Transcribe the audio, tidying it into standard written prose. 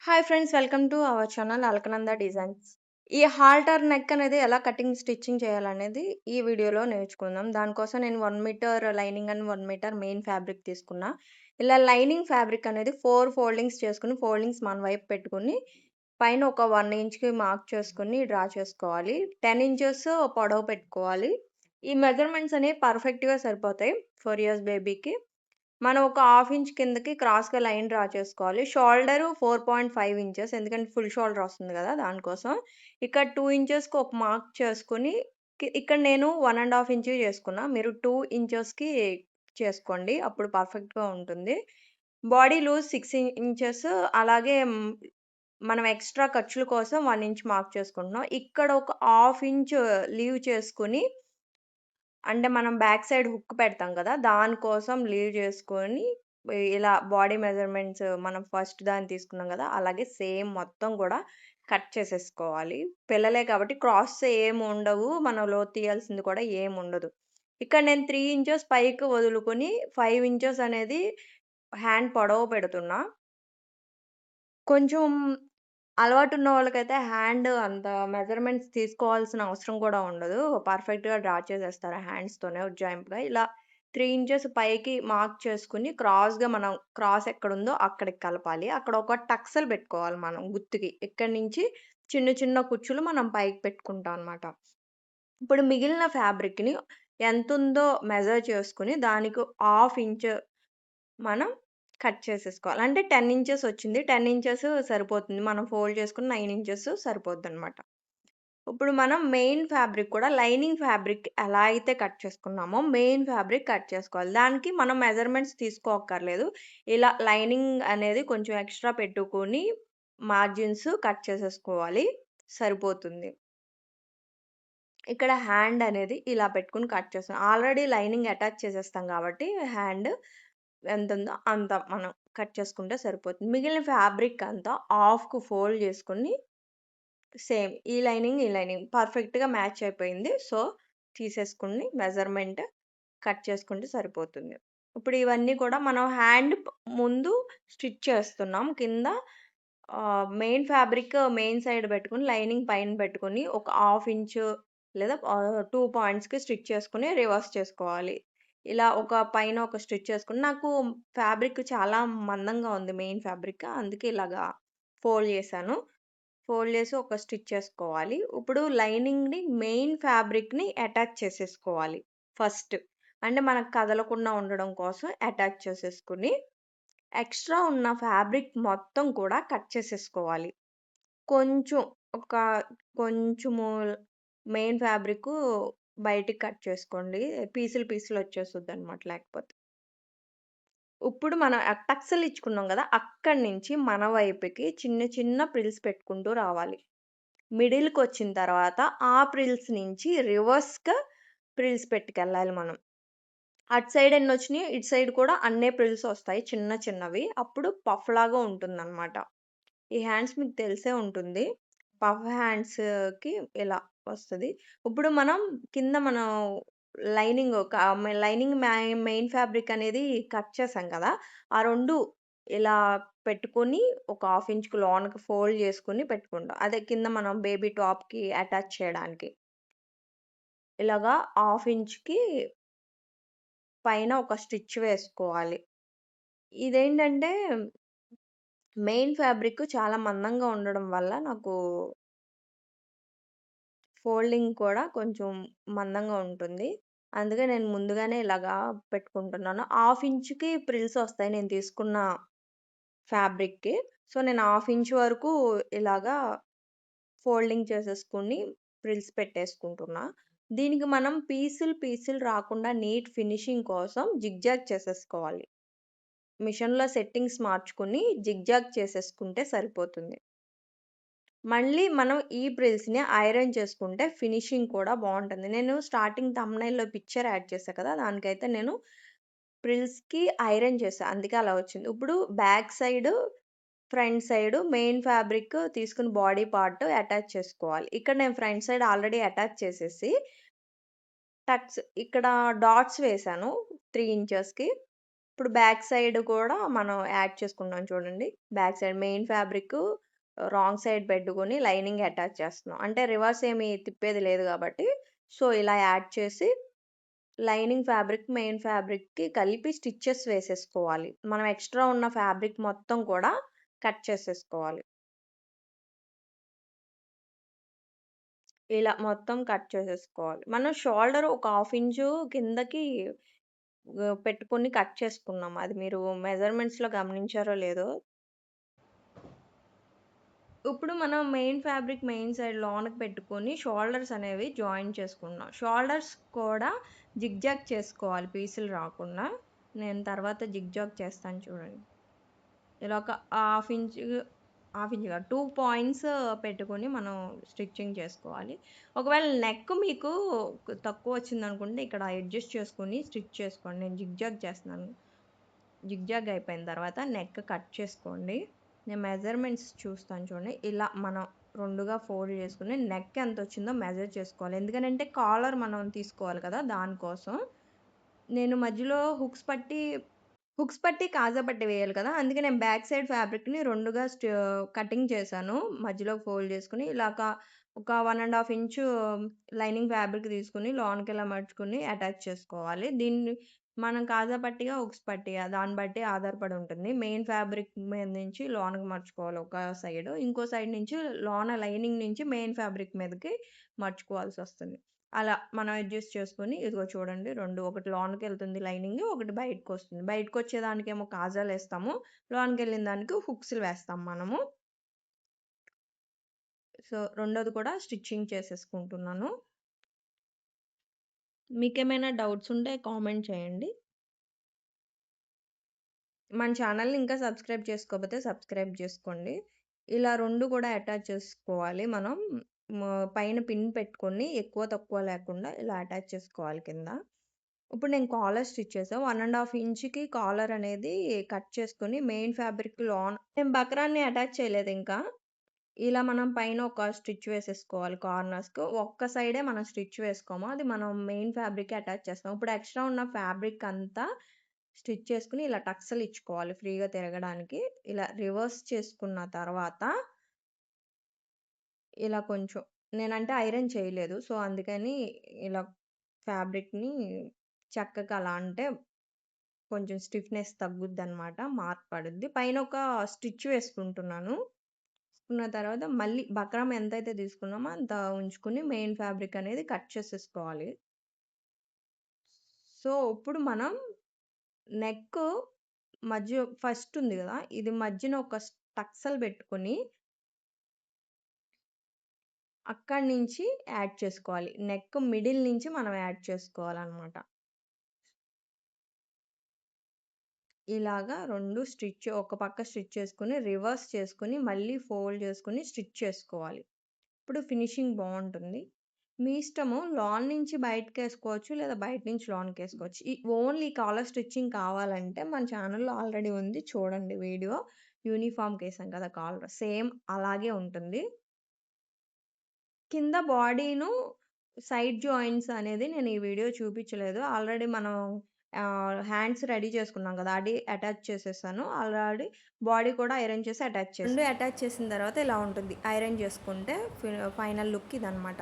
Hi friends, welcome to our channel Alakananda designs. ఈ halter neck అనేది ఎలా కటింగ్, స్టిచ్చింగ్ చేయాలనేది ఈ వీడియోలో నేర్చుకుందాం. దానికోసం నేను 1 metre lining and 1 metre main fabric తీసుకున్నా. ఇలా లైనింగ్ ఫ్యాబ్రిక్ అనేది 4 ఫోల్డింగ్స్ చేసుకొని, ఫోల్డింగ్స్ మన వైపు పెట్టుకొని, పైన ఒక 1 ఇంచ్‌కి మార్క్ చేసుకొని డ్రా చేసుకోవాలి. 10 ఇంచెస్ పొడవు పెట్టుకోవాలి. ఈ మెజర్‌మెంట్స్ అనేవి పర్ఫెక్ట్‌గా సరిపోతాయి 4 ఇయర్స్ బేబీకి. మనం ఒక హాఫ్ ఇంచ్ కిందకి క్రాస్‌గా లైన్ డ్రా చేసుకోవాలి. షోల్డరు 4.5 ఇంచెస్, ఎందుకంటే ఫుల్ షోల్డర్ వస్తుంది గదా! దానికోసం. ఇక్కడ 2 ఇంచెస్‌కి ఒక మార్క్ చేసుకొని, ఇక్కడ నేను 1 ½ ఇంచ్ చేసుకున్నా. మీరు 2 ఇంచెస్‌కి చేసుకోండి. అప్పుడు పర్ఫెక్ట్‌గా ఉంటుంది. బాడీ లూజ్ 6 ఇంచెస్, అలాగే మనం ఎక్స్‌ట్రా ఖర్చుల కోసం 1 ఇంచ్ మార్క్ చేసుకుంటున్నాం. ఇక్కడ ఒక హాఫ్ ఇంచ్ లీవ్ చేసుకొని, అంటే మనం బ్యాక్ సైడ్ హుక్ పెడతాం కదా! దానికోసం లీవ్ చేసుకొని, ఇలా బాడీ మెజర్‌మెంట్స్ మనం ఫస్ట్ దాన్ని తీసుకున్నాం గదా! అలాగే సేమ్ మొత్తం గూడా కట్ చేసేసుకోవాలి. పిల్లలే కాబట్టి క్రాస్ ఏముండవు. మనం లోతు తీయాల్సింది కూడా ఏముండదు. ఇక్కడ నేను 3 ఇంచెస్ పైకి వదులుకొని 5 ఇంచెస్ అనేది హ్యాండ్ పొడవు పెడుతున్నా. కొంచెం అలవాటున్న వాళ్ళకైతే హ్యాండ్ అంత మెజర్‌మెంట్స్ తీసుకోవాల్సిన అవసరం కూడా ఉండదు. పర్ఫెక్ట్‌గా డ్రా చేసేస్తారు హ్యాండ్స్‌తోనే ఉజ్జాయింపుగా. ఇలా 3 ఇంచెస్ పైకి మార్క్ చేసుకొని, మనం క్రాస్ ఎక్కడుందో అక్కడికి కలపాలి. అక్కడ ఒక టక్స్‌లు పెట్టుకోవాలి మనం గుత్తుకి. ఇక్కడి నుంచి చిన్న చిన్న కుచ్చులు మనం పైకి పెట్టుకుంటాం అన్నమాట. ఇప్పుడు మిగిలిన ఫ్యాబ్రిక్‌ని ఎంతుందో మెజర్ చేసుకొని, దానికి హాఫ్ ఇంచ్ మనం కట్ చేసేసుకోవాలి. అంటే 10 ఇంచెస్ వచ్చింది. 10 ఇంచెస్ సరిపోతుంది. మనం ఫోల్డ్ చేసుకొని 9 ఇంచెస్ సరిపోద్దనమాట. ఇప్పుడు మనం మెయిన్ ఫ్యాబ్రిక్ కూడా లైనింగ్ ఫ్యాబ్రిక్ ఎలా అయితే కట్ చేసుకున్నామో, మెయిన్ ఫ్యాబ్రిక్ కట్ చేసుకోవాలి. దానికి మనం మెజర్‌మెంట్స్ తీసుకోక్కర్లేదు. ఇలా లైనింగ్ అనేది కొంచెం ఎక్స్‌ట్రా పెట్టుకొని, మార్జిన్స్ కట్ చేసేసుకోవాలి. సరిపోతుంది. ఇక్కడ హ్యాండ్ అనేది ఇలా పెట్టుకొని కట్ చేస్తాం. ఆల్రెడీ లైనింగ్ అటాచ్ చేసేస్తాం కాబట్టి, హ్యాండ్ ఎంతుందో అంత మనం కట్ చేసుకుంటే సరిపోతుంది. మిగిలిన ఫ్యాబ్రిక్ అంతా హాఫ్‌కి ఫోల్డ్ చేసుకొని, సేమ్ ఈ లైనింగ్ పర్ఫెక్ట్‌గా మ్యాచ్ అయిపోయింది. సో, తీసేసుకొని మెజర్‌మెంట్ కట్ చేసుకుంటే సరిపోతుంది. ఇప్పుడు ఇవన్నీ కూడా మనం హ్యాండ్ ముందు స్టిచ్ చేస్తున్నాం. కింద మెయిన్ ఫ్యాబ్రిక్ మెయిన్ సైడ్ పెట్టుకొని, లైనింగ్ పైన పెట్టుకొని, ఒక హాఫ్ ఇంచు లేదా 2 పాయింట్స్‌కి స్టిచ్ చేసుకొని రివర్స్ చేసుకోవాలి. ఇలా ఒక పైన ఒక స్టిచ్ చేసుకొని, నాకు ఫ్యాబ్రిక్ చాలా మందంగా ఉంది మెయిన్ ఫ్యాబ్రిక్. అందుకే ఇలాగా ఫోల్డ్ చేశాను. ఫోల్డ్ చేసి ఒక స్టిచ్ చేసుకోవాలి. ఇప్పుడు లైనింగ్‌ని మెయిన్ ఫ్యాబ్రిక్‌ని అటాచ్ చేసేసుకోవాలి ఫస్ట్. అంటే మనకు కదలకుండా ఉండడం కోసం అటాచ్ చేసేసుకొని, ఎక్స్‌ట్రా ఉన్న ఫ్యాబ్రిక్ మొత్తం కూడా కట్ చేసేసుకోవాలి. కొంచెం ఒక కొంచెము మెయిన్ ఫ్యాబ్రికు బయటికి కట్ చేసుకోండి. పీసులు పీసులు వచ్చేస్తదనమాట లేకపోతే. ఇప్పుడు మనం టక్స్‌లు ఇచ్చుకున్నాం గదా! అక్కడి నుంచి మన వైపుకి చిన్న చిన్న ప్రిల్స్ పెట్టుకుంటూ రావాలి. మిడిల్‌కొచ్చిన తర్వాత ఆ ప్రిల్స్ నుంచి రివర్స్‌గా ప్రిల్స్ పెట్టుకెళ్ళాలి మనం. అటు సైడ్ ఎన్నొచ్చినాయో ఇటు సైడ్ కూడా అన్నే ప్రిల్స్ ఒస్తాయి చిన్న చిన్నవి. అప్పుడు పఫ్‌లాగా ఉంటుందనమాట. ఈ హ్యాండ్స్ మీకు తెలిసే ఉంటుంది. పఫ్ హ్యాండ్స్‌కి ఇలా వస్తది. ఇప్పుడు మనం కింద మనం లైనింగ్ ఒక లైనింగ్ మెయిన్ ఫ్యాబ్రిక్ అనేది కట్ చేసాం కదా! ఆ 2 ఇలా పెట్టుకొని, ఒక హాఫ్ ఇంచ్‌కి లోనకి ఫోల్డ్ చేసుకొని పెట్టుకుంటాం. అదే కింద మనం బేబీ టాప్‌కి అటాచ్ చేయడానికి. ఇలాగా హాఫ్ ఇంచ్‌కి పైన ఒక స్టిచ్ వేసుకోవాలి. ఇదేంటంటే మెయిన్ ఫ్యాబ్రిక్ చాలా మందంగా ఉండడం వల్ల నాకు ఫోల్డింగ్ కూడా కొంచెం మందంగా ఉంటుంది. అందుకే నేను ముందుగానే ఇలాగా పెట్టుకుంటున్నాను. హాఫ్ ఇంచ్‌కి ప్రిల్స్ ఒస్తాయి నేను తీసుకున్న ఫ్యాబ్రిక్‌కి. సో, నేను హాఫ్ ఇంచ్ వరకు ఇలాగా ఫోల్డింగ్ చేసేసుకొని ప్రిల్స్ పెట్టేసుకుంటున్నా. దీనికి మనం పీసులు రాకుండా నీట్ ఫినిషింగ్ కోసం జిగ్‌జాగ్ చేసేసుకోవాలి. మిషన్‌లో సెట్టింగ్స్ మార్చుకొని జిగ్‌జాగ్ చేసేసుకుంటే సరిపోతుంది. మళ్ళీ మనం ఈ ప్రిల్స్‌ని ఐరన్ చేసుకుంటే ఫినిషింగ్ కూడా బావుంటుంది. నేను స్టార్టింగ్ థంబ్‌నెయిల్‌లో పిక్చర్ యాడ్ చేశా కదా! దానికైతే నేను ప్రిల్స్‌కి ఐరన్ చేశా. అందుకే అలా వచ్చింది. ఇప్పుడు back side, front side main fabric తీసుకొని బాడీ పార్ట్ అటాచ్ చేసుకోవాలి. ఇక్కడ నేను ఫ్రంట్ సైడ్ ఆల్రెడీ అటాచ్ చేసేసి, ఇక్కడ డాట్స్ వేశాను 3 ఇంచెస్‌కి. ఇప్పుడు బ్యాక్ సైడ్ కూడా మనం యాడ్ చేసుకున్నాం చూడండి. Back side main fabric wrong side పెట్టుకొని లైనింగ్ అటాచ్ చేస్తున్నాం. అంటే రివర్స్ ఏమి తిప్పేది లేదు కాబట్టి, సో, ఇలా యాడ్ చేసి లైనింగ్ ఫ్యాబ్రిక్, మెయిన్ ఫ్యాబ్రిక్‌కి కలిపి స్టిచెస్ వేసేసుకోవాలి. మనం ఎక్స్‌ట్రా ఉన్న ఫ్యాబ్రిక్ మొత్తం కూడా కట్ చేసేసుకోవాలి. ఇలా మొత్తం కట్ చేసేసుకోవాలి. మనం షోల్డర్ ఒక హాఫ్ ఇంచు కిందకి పెట్టుకొని కట్ చేసుకున్నాం. అది మీరు మెజర్‌మెంట్స్‌లో గమనించారో లేదో. ఇప్పుడు మనం మెయిన్ ఫ్యాబ్రిక్ మెయిన్ సైడ్ లోనకి పెట్టుకొని షోల్డర్స్ అనేవి జాయిన్ చేసుకున్నాం. షోల్డర్స్ కూడా జిగ్‌జాగ్ చేసుకోవాలి పీసులు రాకుండా. నేను తర్వాత జిగ్‌జాగ్ చేస్తాను చూడండి. ఇలా ఒక హాఫ్ ఇంచ్ కాదు 2 పాయింట్స్ పెట్టుకొని మనం స్టిచ్చింగ్ చేసుకోవాలి. ఒకవేళ నెక్ మీకు తక్కువొచ్చిందనుకుంటే ఇక్కడ అడ్జస్ట్ చేసుకొని స్టిచ్ చేసుకోండి. నేను జిగ్‌జాగ్ చేస్తున్నాను. జిగ్‌జాగ్ అయిపోయిన తర్వాత నెక్ కట్ చేసుకోండి. నేను మెజర్‌మెంట్స్ చూస్తాను చూడండి. ఇలా మనం 2గా ఫోల్డ్ చేసుకొని నెక్ ఎంతొచ్చిందో మెజర్ చేసుకోవాలి. ఎందుకనంటే కాలర్ మనం తీసుకోవాలి కదా! దానికోసం. నేను మధ్యలో హుక్స్ పట్టి, కాజా పట్టి వేయాలి కదా! అందుకే నేను బ్యాక్ సైడ్ ఫ్యాబ్రిక్‌ని 2గా కటింగ్ చేశాను. మధ్యలో ఫోల్డ్ చేసుకొని ఇలాగా ఒక 1 ½ ఇంచు లైనింగ్ ఫ్యాబ్రిక్ తీసుకొని లోనకిలా మడుచుకొని అటాచ్ చేసుకోవాలి. దీన్ని మనం కాజా పట్టియా, హుక్స్ పట్టియా దాన్ని బట్టి ఆధారపడి ఉంటుంది. మెయిన్ ఫ్యాబ్రిక్ మీద నుంచి లోనకి మడుచుకోవాలి ఒక సైడు. ఇంకో సైడ్ నుంచి లోన లైనింగ్ నుంచి మెయిన్ ఫ్యాబ్రిక్ మీదకి మడుచుకోవాల్సొస్తుంది. అలా మనం అడ్జస్ట్ చేసుకొని ఇదిగో చూడండి 2 ఒకటి లోనకెళ్తుంది లైనింగ్, ఒకటి బయటకొస్తుంది. బయటకొచ్చేదానికేమో కాజాలేస్తాము. లోనకెళ్ళిన దానికి హుక్స్‌లు వేస్తాం మనము. సో, రెండోది కూడా స్టిచ్చింగ్ చేసేసుకుంటున్నాను. మీకేమైనా డౌట్స్ ఉంటే కామెంట్ చేయండి. మన ఛానల్‌ని ఇంకా సబ్స్క్రైబ్ చేసుకోకపోతే సబ్స్క్రైబ్ చేసుకోండి. ఇలా 2 కూడా అటాచ్ చేసుకోవాలి మనం. పైన పిన్ పెట్టుకొని ఎక్కువ తక్కువ లేకుండా ఇలా అటాచ్ చేసుకోవాలి కింద. ఇప్పుడు నేను కాలర్ స్టిచ్ చేశా. 1 ½ ఇంచ్‌కి కాలర్ అనేది కట్ చేసుకొని మెయిన్ ఫ్యాబ్రిక్ నేను బక్రాన్ని అటాచ్ చేయలేదింకా. ఇలా మనం పైన ఒక స్టిచ్ వేసేసుకోవాలి కార్నర్స్‌కు. ఒక్క సైడే మనం స్టిచ్ వేసుకోము. అది మనం మెయిన్ ఫ్యాబ్రిక్‌కి అటాచ్ చేస్తాం. ఇప్పుడు ఎక్స్‌ట్రా ఉన్న ఫ్యాబ్రిక్ అంతా స్టిచ్ చేసుకొని ఇలా టక్స్‌లిచ్చుకోవాలి ఫ్రీగా తిరగడానికి. ఇలా రివర్స్ చేసుకున్న తర్వాత ఇలా కొంచెం నేనంటే ఐరన్ చేయలేదు. సో, అందుకని ఇలా ఫ్యాబ్రిక్‌ని చక్కగా అలా అంటే కొంచెం స్టిఫ్‌నెస్ తగ్గుద్దనమాట. మార్పు పడుద్ది. పైన ఒక స్టిచ్ వేసుకుంటున్నాను. వేసుకున్న తర్వాత మళ్ళీ బక్రామ్ ఎంతైతే తీసుకున్నామో అంత ఉంచుకొని మెయిన్ ఫ్యాబ్రిక్ అనేది కట్ చేసేసుకోవాలి. సో, ఇప్పుడు మనం నెక్ ఫస్ట్ ఉంది గదా! ఇది మధ్యన ఒక టక్సెల్ పెట్టుకొని అక్కడి నుంచి యాడ్ చేసుకోవాలి. నెక్ మిడిల్ నుంచి మనం యాడ్ చేసుకోవాలనమాట. ఇలాగా 2 ఒక పక్క స్టిచ్ చేసుకొని, రివర్స్ చేసుకొని, మళ్ళీ ఫోల్డ్ చేసుకొని స్టిచ్ చేసుకోవాలి. ఇప్పుడు ఫినిషింగ్ బావుంటుంది. మీ ఇష్టము లోన నుంచి బయటకేసుకోవచ్చు. లేదా బయట నుంచి లోనకేసుకోవచ్చు. ఓన్లీ కాలర్ స్టిచ్చింగ్ కావాలంటే మన ఛానెల్‌లో ఆల్రెడీ ఉంది. చూడండి వీడియో. యూనిఫార్మ్‌కేసాం కదా! కాలర్. సేమ్ అలాగే ఉంటుంది. కింద బాడీను సైడ్ జాయింట్స్ అనేది నేను ఈ వీడియో చూపించలేదు. ఆల్రెడీ మనం హ్యాండ్స్ రెడీ చేసుకున్నాం కదా! అది అటాచ్ చేసేసాను. ఆల్రెడీ బాడీ కూడా ఐరన్ చేసి అటాచ్ చేశాను. 2 అటాచ్ చేసిన తర్వాత ఇలా ఉంటుంది. ఐరన్ చేసుకుంటే ఫైనల్ లుక్ ఇదనమాట.